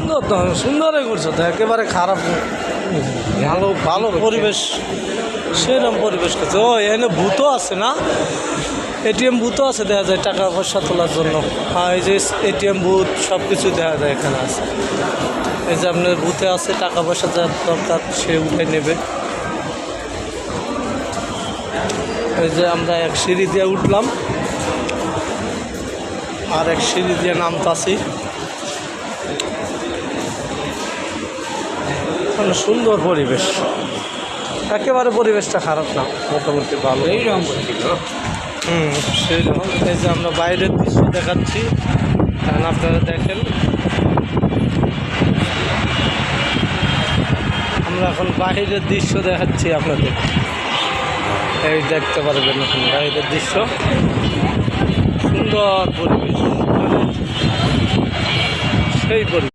সুন্দর তো, সুন্দরই করছো তো, একেবারে খারাপ না। ভালো ভালো পরিবেশ, সেরকম পরিবেশ করছে। ও এখানে ভূতও আছে না, এটিএম বুথও আছে, দেখা যায় টাকা পয়সা তোলার জন্য। হ্যাঁ, এই যে এটিএম বুথ সব কিছু দেখা যায় এখানে আছে। এই যে আপনার বুথে আছে, টাকা পয়সা যার দরকার সে উঠে নেবে। এই যে আমরা এক সিঁড়ি দিয়ে উঠলাম, আর এক সিঁড়ি দিয়ে নামতাছি। মানে সুন্দর পরিবেশ, একেবারে পরিবেশটা খারাপ না, মোটামুটি ভালো। এইরকম করছিল। সেই রকম। এই যে আমরা বাইরের দৃশ্য দেখাচ্ছি, এখন আপনারা দেখেন। আমরা এখন বাইরের দৃশ্য দেখাচ্ছি আপনাদের, এই দেখতে পারবেন এখন বাইরের দৃশ্য। সুন্দর পরিবেশ, মানে সেই পরিবেশ।